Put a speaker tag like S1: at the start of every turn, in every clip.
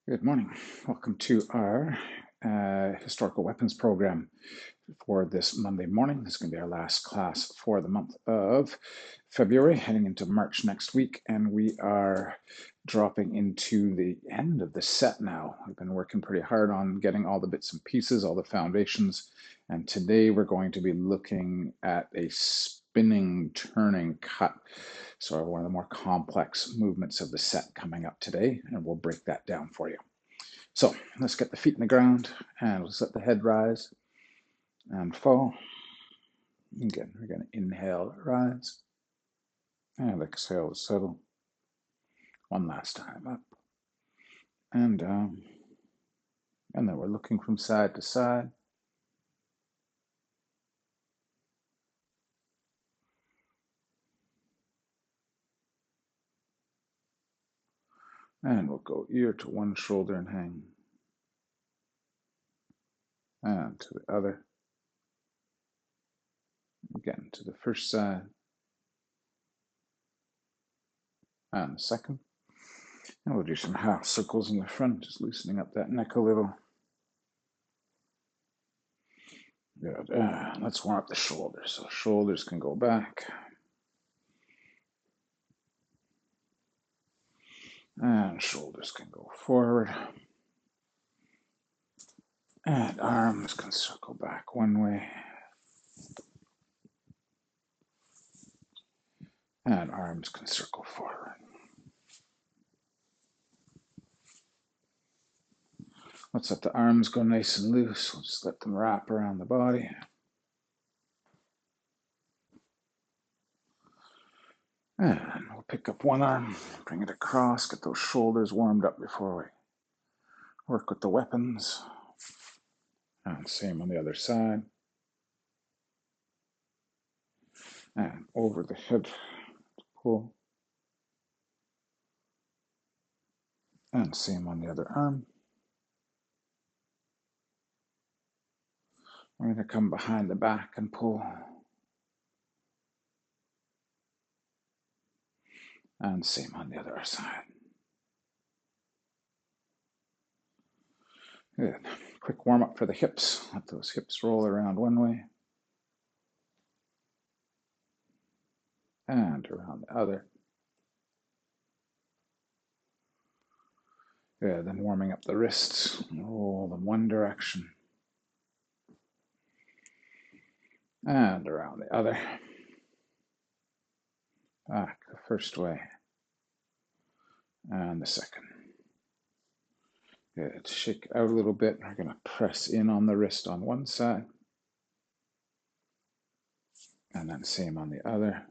S1: Good morning. Welcome to our historical weapons program for this Monday morning. This is going to be our last class for the month of February, heading into March next week, and we are dropping into the end of the set now. We've been working pretty hard on getting all the bits and pieces, all the foundations, and today we're going to be looking at a spinning, turning cut. So one of the more complex movements of the set coming up today, and we'll break that down for you. So let's get the feet in the ground, and let's let the head rise and fall. Again, we're going to inhale, rise, and exhale, settle. One last time, up and down. And then we're looking from side to side. And we'll go ear to one shoulder and hang. And to the other. Again, to the first side. And the second. And we'll do some half circles in the front, just loosening up that neck a little. Good. Let's warm up the shoulders. So shoulders can go back. And shoulders can go forward. And arms can circle back one way. And arms can circle forward. Let's let the arms go nice and loose. We'll just let them wrap around the body. And we'll pick up one arm, bring it across, get those shoulders warmed up before we work with the weapons. And same on the other side. And over the head, pull. And same on the other arm. We're going to come behind the back and pull. And same on the other side. Good. Quick warm up for the hips. Let those hips roll around one way. And around the other. Good. Then warming up the wrists. Roll them one direction. And around the other. Back the first way. And the second. Good. Shake out a little bit. We're going to press in on the wrist on one side. And then same on the other.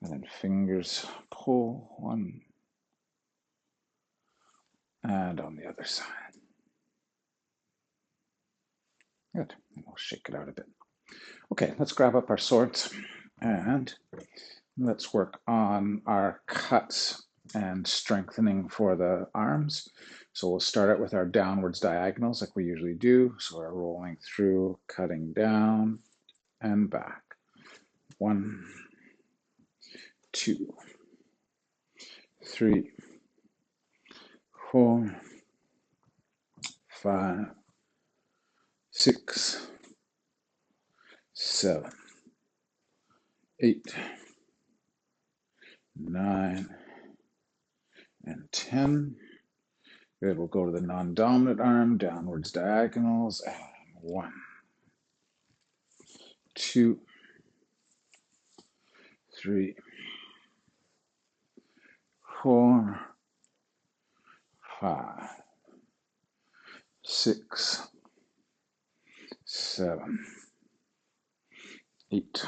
S1: And then fingers pull one. And on the other side. Good. And we'll shake it out a bit. Okay, let's grab up our swords and let's work on our cuts and strengthening for the arms. So we'll start out with our downwards diagonals like we usually do. So we're rolling through, cutting down and back. 1, 2, 3, 4, 5, 6, 7, 8, 9, and 10. Good. We'll go to the non-dominant arm, downwards diagonals, and 1, 2, 3, 4, 5, 6, 7, 8,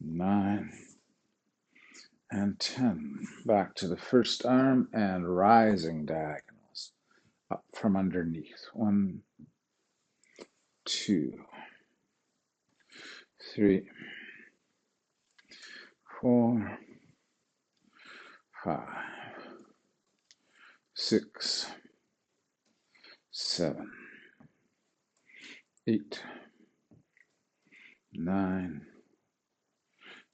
S1: 9, and 10. Back to the first arm and rising diagonals up from underneath. 1, 2, 3, 4, 5, 6, 7, 8, 9,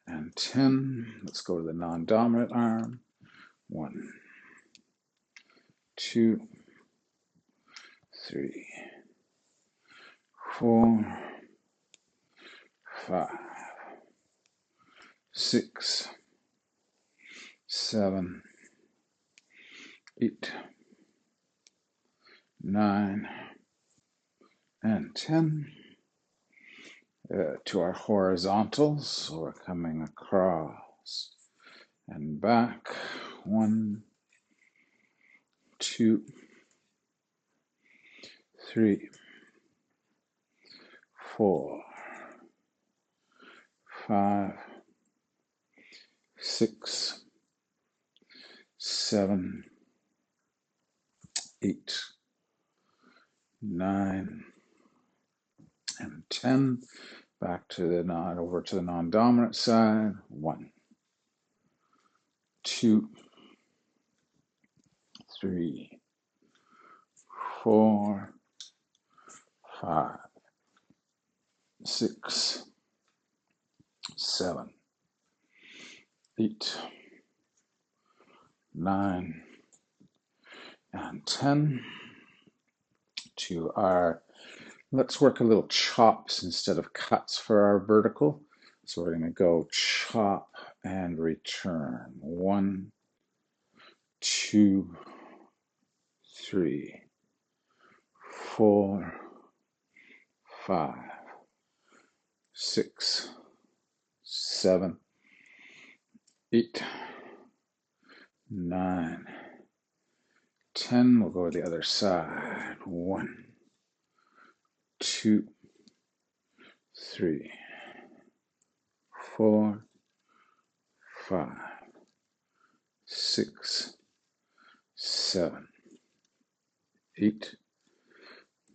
S1: and 10. Let's go to the non-dominant arm. 1, 2, 3, 4, 5, 6, 7, 8, 9, and 10. To our horizontals, so we're coming across and back. 1, 2, 3, 4, 5, 6, 7, 8, 9, and 10. Back to the over to the non-dominant side. 1, 2, 3, 4, 5, 6, 7, 8, 9, and 10. To our, let's work a little chops instead of cuts for our vertical. So we're going to go chop and return. 1, 2, 3, 4, 5, 6, 7, 8, 9, 10. We'll go to the other side. 1, 2, 3, 4, 5, 6, 7, 8,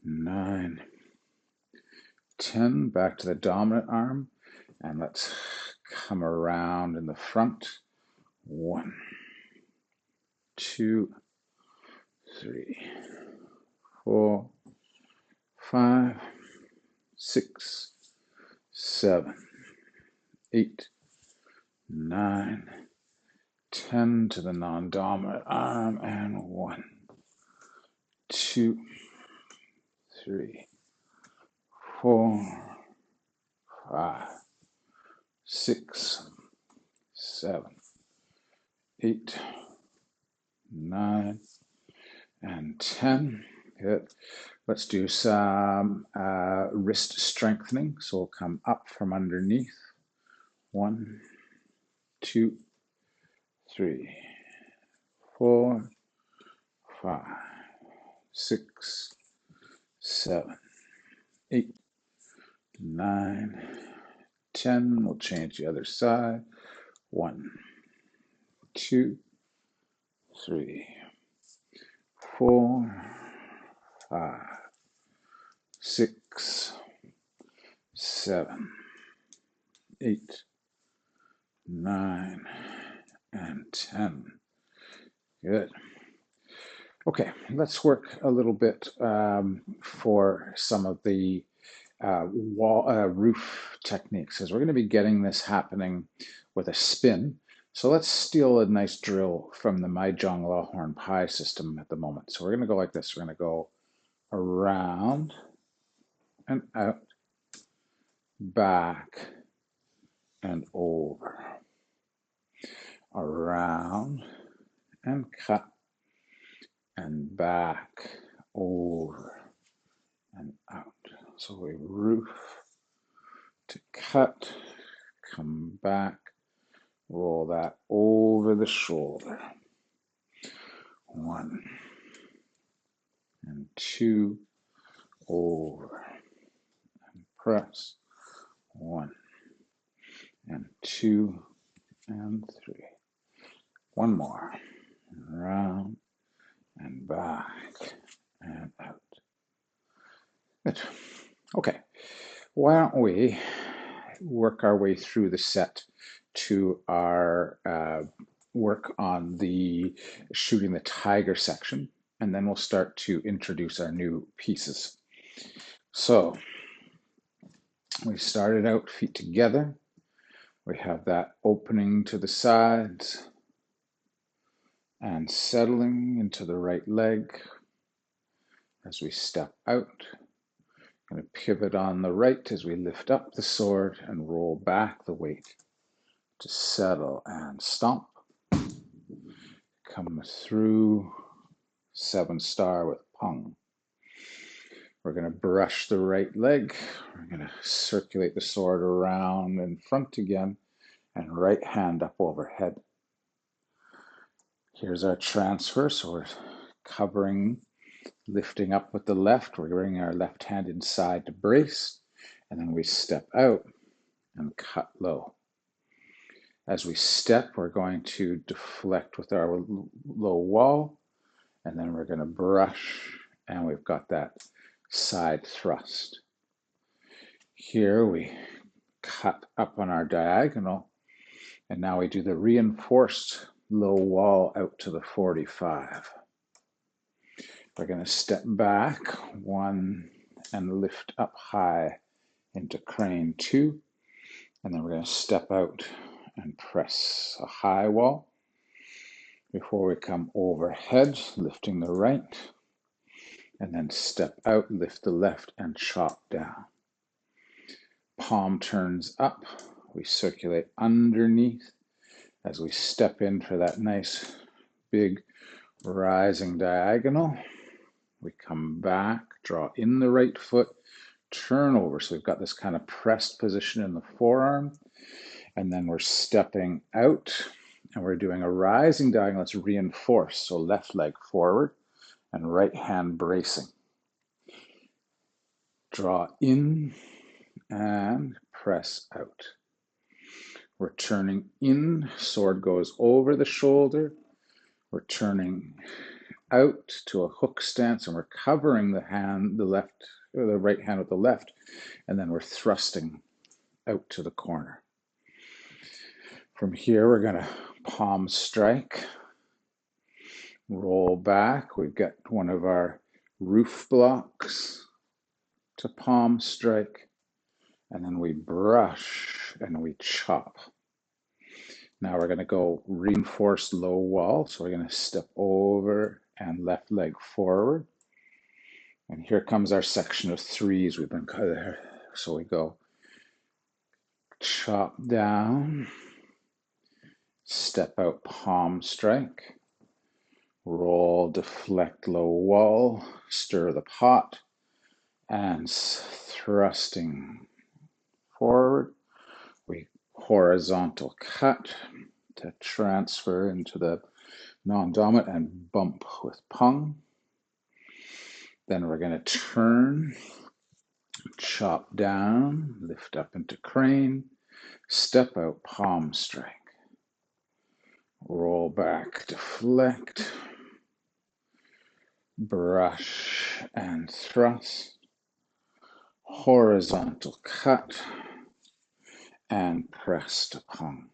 S1: 9, 10. Back to the dominant arm, and let's come around in the front. 1, 2, 3, 4, 5, 6, 7, 8, 9, 10 to the non-dominant arm, and 1, 2, 3, 4, 5, 6, 7, 8, 9, and 10. Good. Let's do some wrist strengthening. So we'll come up from underneath. 1, 2, 3, 4, 5, 6, 7, 8, 9, 10. We'll change the other side. 1, 2, 3, 4, 5, 6, 7, 8, 9, and 10. Good. Okay, let's work a little bit for some of the roof techniques, as we're going to be getting this happening with a spin. So let's steal a nice drill from the Mahjong Lawhorn Pi system at the moment. So we're going to go like this. We're going to go around and out, back and over, around and cut, and back, over and out. So we roof to cut, come back, roll that over the shoulder. 1 and 2, over and press. 1 and 2 and 3. One more. Around and back and out. Good. Okay. Why don't we work our way through the set to our work on the shooting the tiger section, and then we'll start to introduce our new pieces. So we started out feet together. We have that opening to the sides, and settling into the right leg as we step out. Going to pivot on the right as we lift up the sword and roll back the weight to settle and stomp. Come through 7-star with pung. We're going to brush the right leg. We're going to circulate the sword around in front again and right hand up overhead. Here's our transfer. So we're covering, lifting up with the left. We're bringing our left hand inside to brace. And then we step out and cut low. As we step, we're going to deflect with our low wall. And then we're going to brush. And we've got that side thrust. Here we cut up on our diagonal, and now we do the reinforced low wall out to the 45. We're going to step back 1 and lift up high into crane 2, and then we're going to step out and press a high wall before we come overhead, lifting the right, and then step out, lift the left, and chop down. Palm turns up. We circulate underneath as we step in for that nice big rising diagonal. We come back, draw in the right foot, turn over. So we've got this kind of pressed position in the forearm. And then we're stepping out and we're doing a rising diagonal that's reinforced. So left leg forward and right hand bracing. Draw in and press out. We're turning in, sword goes over the shoulder. We're turning out to a hook stance and we're covering the hand, the right hand with the left, and then we're thrusting out to the corner. From here, we're going to palm strike, roll back. We've got one of our roof blocks to palm strike, and then we brush and we chop. Now we're going to go reinforced low wall. So we're going to step over and left leg forward. And here comes our section of 3s. We've been cut there. So we go chop down, step out, palm strike, roll, deflect, low wall, stir the pot, and thrusting forward. We horizontal cut to transfer into the non-dominant and bump with pung. Then we're going to turn, chop down, lift up into crane, step out, palm strike, roll back, deflect, brush and thrust, horizontal cut, and press to pung.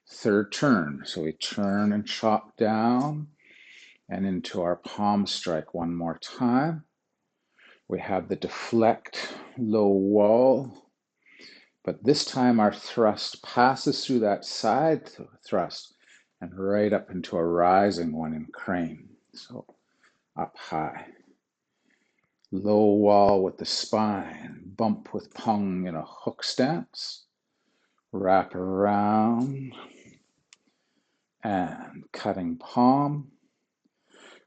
S1: Third turn, so we turn and chop down and into our palm strike one more time. We have the deflect low wall, but this time our thrust passes through that side thrust and right up into a rising one in crane. So up high. Low wall with the spine, bump with pung in a hook stance, wrap around and cutting palm.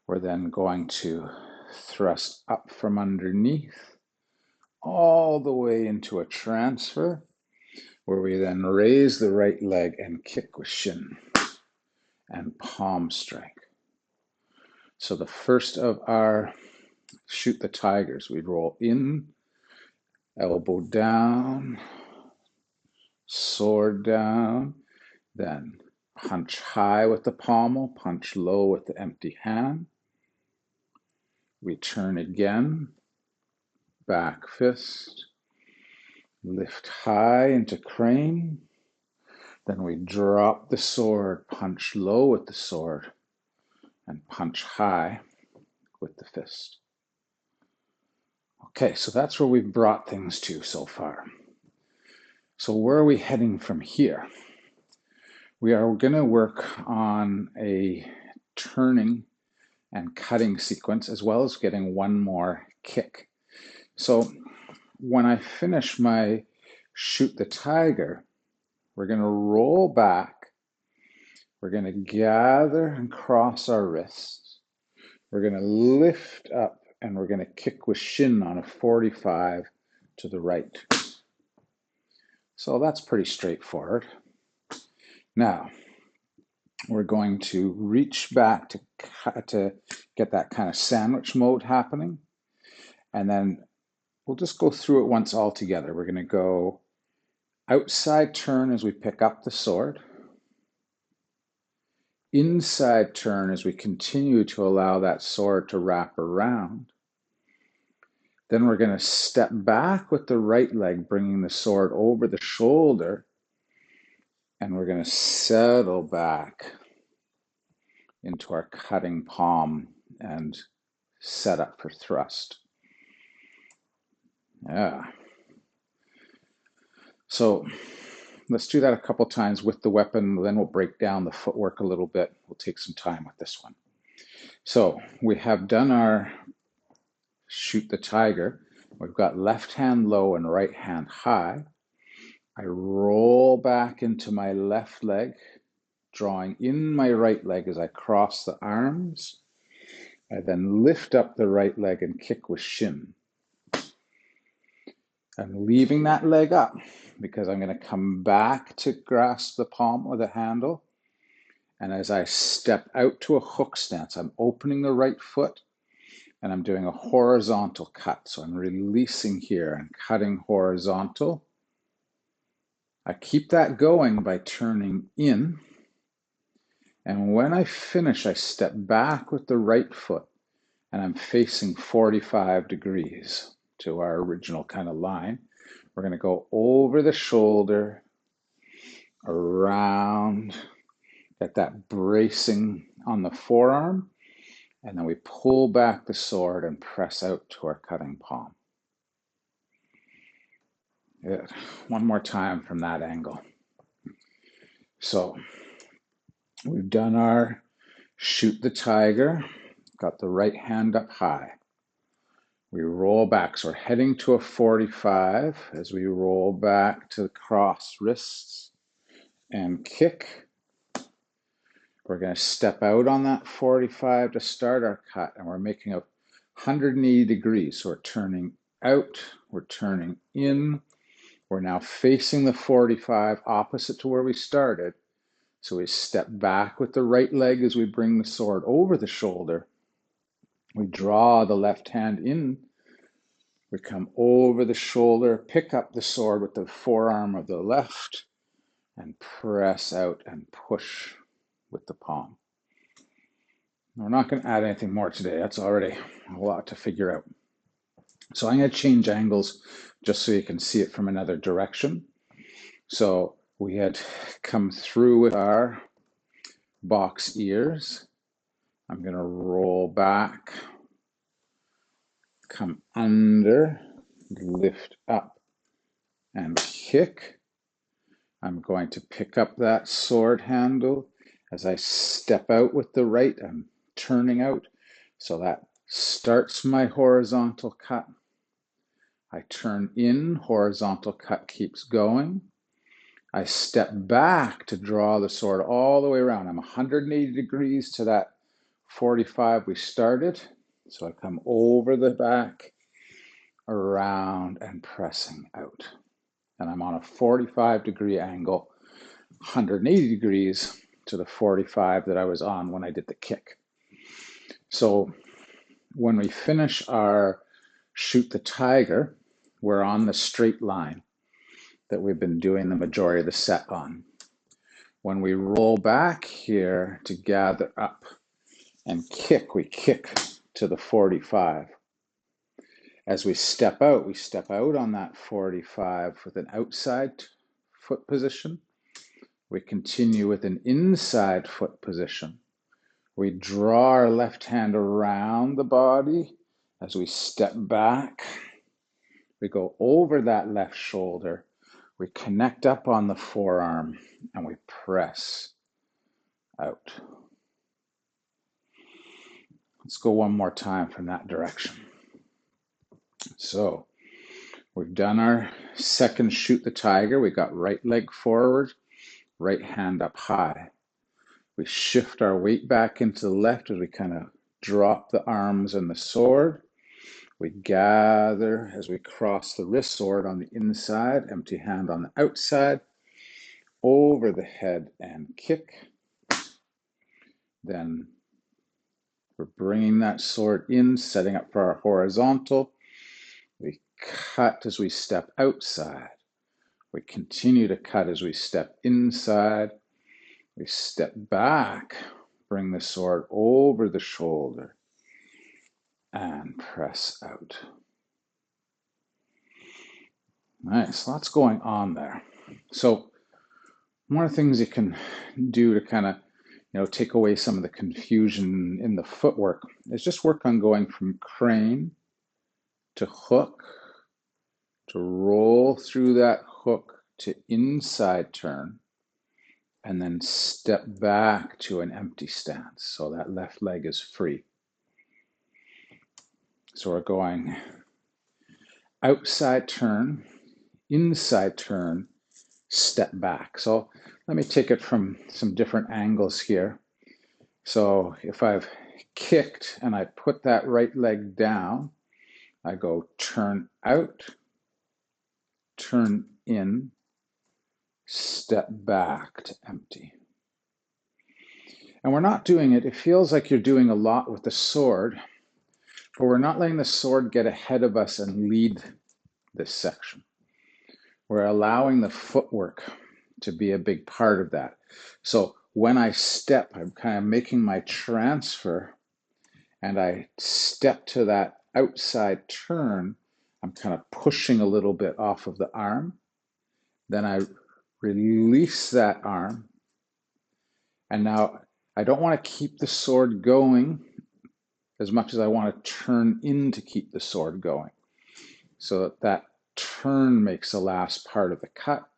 S1: We're then going to thrust up from underneath all the way into a transfer where we then raise the right leg and kick with shin and palm strike. So the first of our shoot the tigers, we roll in, elbow down, sword down, then punch high with the pommel, punch low with the empty hand. We turn again, back fist, lift high into crane, then we drop the sword, punch low with the sword, and punch high with the fist. Okay, so that's where we've brought things to so far. So where are we heading from here? We are going to work on a turning and cutting sequence as well as getting one more kick. So when I finish my shoot the tiger, we're going to roll back. We're going to gather and cross our wrists. We're going to lift up and we're going to kick with shin on a 45 to the right. So that's pretty straightforward. Now, we're going to reach back to get that kind of sandwich mode happening. And then we'll just go through it once all together. We're going to go outside turn as we pick up the sword. Inside turn as we continue to allow that sword to wrap around. Then we're going to step back with the right leg, bringing the sword over the shoulder. And we're going to settle back into our cutting palm and set up for thrust. Yeah. So let's do that a couple times with the weapon. Then we'll break down the footwork a little bit. We'll take some time with this one. So we have done our shoot the tiger. We've got left hand low and right hand high. I roll back into my left leg, drawing in my right leg as I cross the arms. I then lift up the right leg and kick with shin. I'm leaving that leg up because I'm going to come back to grasp the palm of the handle. And as I step out to a hook stance, I'm opening the right foot and I'm doing a horizontal cut. So I'm releasing here and cutting horizontal. I keep that going by turning in. And when I finish, I step back with the right foot and I'm facing 45 degrees to our original kind of line. We're going to go over the shoulder, around, get that bracing on the forearm, and then we pull back the sword and press out to our cutting palm. Good. One more time from that angle. So we've done our shoot the tiger, got the right hand up high. We roll back, so we're heading to a 45 as we roll back to cross wrists and kick. We're going to step out on that 45 to start our cut, and we're making a 180 degrees. So we're turning out, we're turning in. We're now facing the 45 opposite to where we started. So we step back with the right leg as we bring the sword over the shoulder. We draw the left hand in. We come over the shoulder, pick up the sword with the forearm of the left, and press out and push with the palm. We're not going to add anything more today. That's already a lot to figure out. So I'm going to change angles just so you can see it from another direction. So we had come through with our box ears. I'm going to roll back, come under, lift up, and kick. I'm going to pick up that sword handle as I step out with the right. I'm turning out. So that starts my horizontal cut. I turn in, horizontal cut keeps going. I step back to draw the sword all the way around. I'm 180 degrees to that 45 we started. So I come over the back, around, and pressing out. And I'm on a 45-degree angle, 180 degrees to the 45 that I was on when I did the kick. So when we finish our shoot the tiger, we're on the straight line that we've been doing the majority of the set on. When we roll back here to gather up and kick, we kick to the 45. As we step out on that 45 with an outside foot position. We continue with an inside foot position. We draw our left hand around the body as we step back. We go over that left shoulder, We connect up on the forearm and we press out. Let's go one more time from that direction. So we've done our second shoot the tiger. We got right leg forward, right hand up high. We shift our weight back into the left as we kind of drop the arms and the sword. We gather as we cross the wrist, sword on the inside, empty hand on the outside, over the head and kick. Then we're bringing that sword in, setting up for our horizontal. We cut as we step outside. We continue to cut as we step inside. We step back, bring the sword over the shoulder, and press out. Nice, lots going on there. So one of the things you can do to kind of, take away some of the confusion in the footwork is just work on going from crane to hook, to roll through that hook to inside turn, and then step back to an empty stance. So that left leg is free. So we're going outside turn, inside turn, step back. So let me take it from some different angles here. So if I've kicked and I put that right leg down, I go turn out, turn in, step back to empty. And we're not doing it, it feels like you're doing a lot with the sword, but we're not letting the sword get ahead of us and lead this section. We're allowing the footwork to be a big part of that. So when I step, I'm kind of making my transfer and I step to that outside turn, I'm kind of pushing a little bit off of the arm. Then I release that arm. And now I don't want to keep the sword going as much as I want to turn in to keep the sword going. So that turn makes the last part of the cut.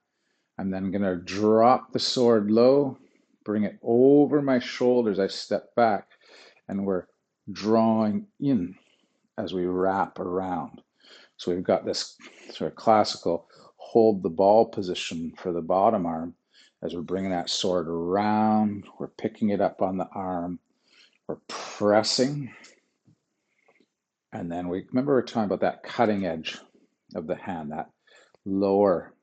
S1: I'm then going to drop the sword low, bring it over my shoulders. I step back and we're drawing in as we wrap around. So we've got this sort of classical hold the ball position for the bottom arm as we're bringing that sword around. We're picking it up on the arm. We're pressing. And then we're talking about that cutting edge of the hand, that lower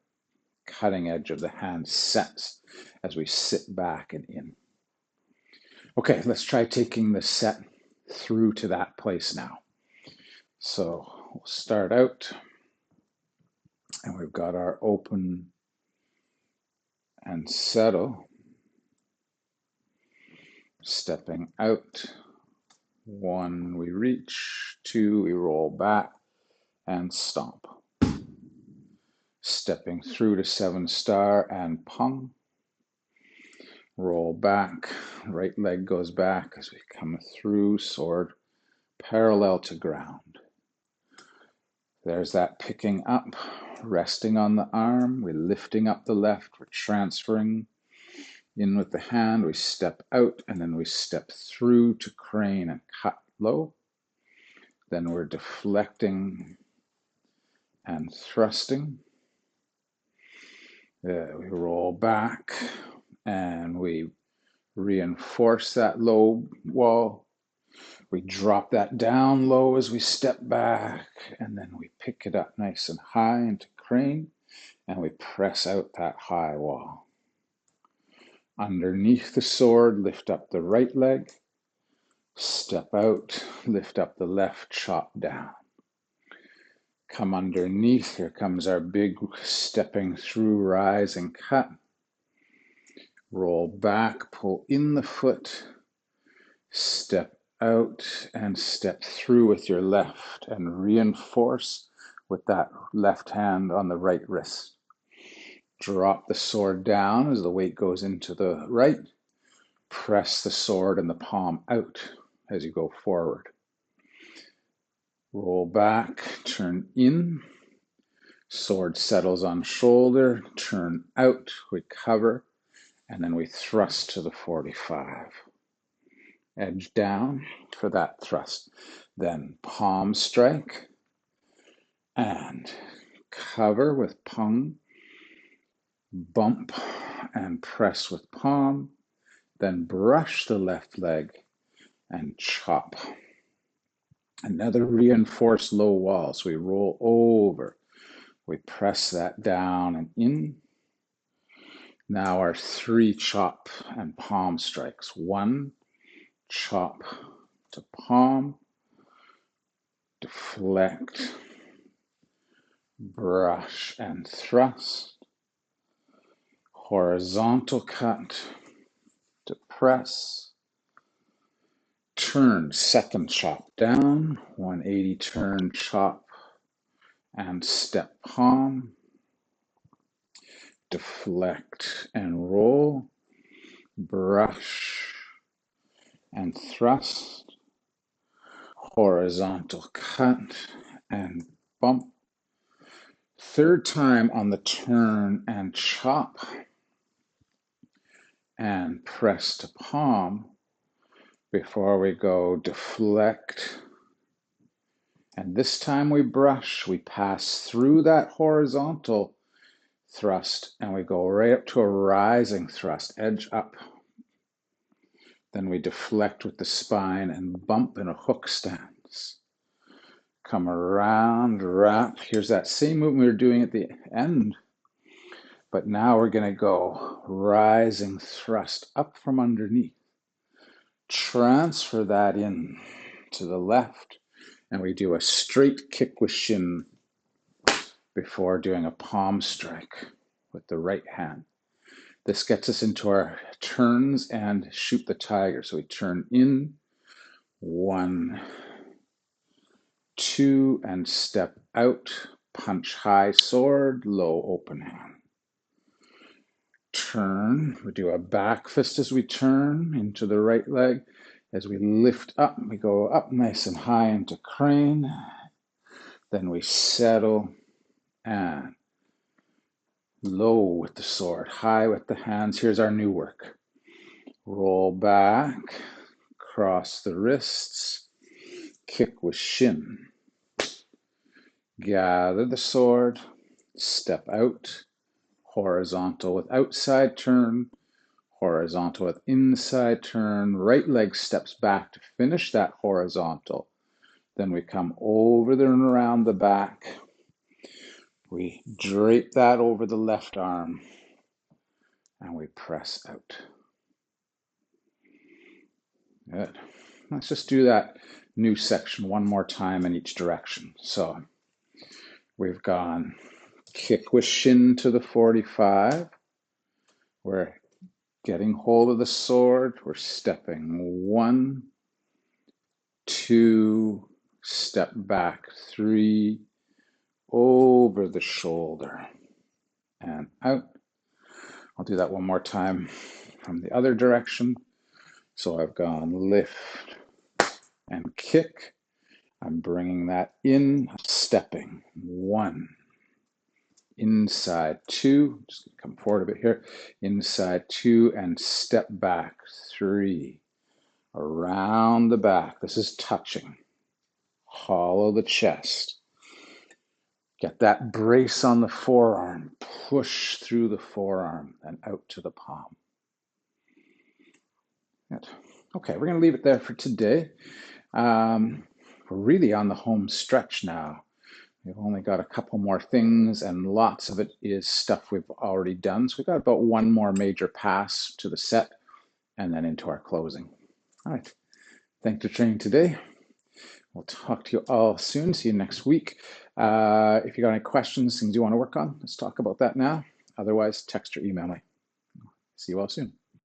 S1: cutting edge of the hand sets as we sit back and in. Okay, let's try taking the set through to that place now. So we'll start out and we've got our open and settle. Stepping out. 1, we reach. 2, we roll back and stomp. Stepping through to 7 star and pung. Roll back, right leg goes back as we come through, sword parallel to ground. There's that picking up, resting on the arm, we're lifting up the left, we're transferring in with the hand, we step out and then we step through to crane and cut low. Then we're deflecting and thrusting. We roll back and we reinforce that low wall. We drop that down low as we step back, and then we pick it up nice and high into crane, and we press out that high wall. Underneath the sword, lift up the right leg, step out, lift up the left, chop down. Come underneath, here comes our big stepping through, rise and cut. Roll back, pull in the foot, step out and step through with your left and reinforce with that left hand on the right wrist. Drop the sword down as the weight goes into the right. Press the sword and the palm out as you go forward. Roll back, turn in, Sword settles on shoulder, turn out, we cover, and then we thrust to the 45. Edge down for that thrust. Then palm strike and cover with pung, bump and press with palm, then brush the left leg and chop. Another reinforced low wall. So we roll over, we press that down and in. Now our 3 chop and palm strikes. 1, chop to palm, deflect, brush and thrust, horizontal cut to press, turn, second chop down, 180 turn chop and step palm, deflect and roll, brush and thrust, horizontal cut and bump. Third time on the turn and chop and press to palm before we go deflect. And this time we brush, we pass through that horizontal thrust and we go right up to a rising thrust, edge up. Then we deflect with the spine and bump in a hook stance. Come around, wrap. Here's that same movement we were doing at the end. But now we're going to go rising thrust up from underneath. Transfer that in to the left. And we do a straight kick with shin before doing a palm strike with the right hand. This gets us into our turns and shoot the tiger. So we turn in, 1, 2, and step out. Punch high sword, low open hand. Turn, we do a back fist as we turn into the right leg. As we lift up, we go up nice and high into crane. Then we settle and low with the sword, high with the hands. Here's our new work. Roll back, cross the wrists, kick with shin. Gather the sword, step out, horizontal with outside turn, horizontal with inside turn. Right leg steps back to finish that horizontal. Then we come over and around the back. We drape that over the left arm and we press out. Good. Let's just do that new section one more time in each direction. So we've gone kick with shin to the 45. We're getting hold of the sword. We're stepping 1, 2, step back 3, over the shoulder and out. I'll do that one more time from the other direction. So I've gone lift and kick. I'm bringing that in, stepping 1, inside 2, just come forward a bit here, inside 2 and step back 3, around the back. This is touching, hollow the chest. Get that brace on the forearm, push through the forearm and out to the palm. Good. Okay, we're going to leave it there for today. We're really on the home stretch now. We've only got a couple more things and lots of it is stuff we've already done. So we've got about one more major pass to the set and then into our closing. All right, thanks for training today. We'll talk to you all soon. See you next week. If you got any questions, things you want to work on, let's talk about that now. Otherwise, text or email me. See you all soon.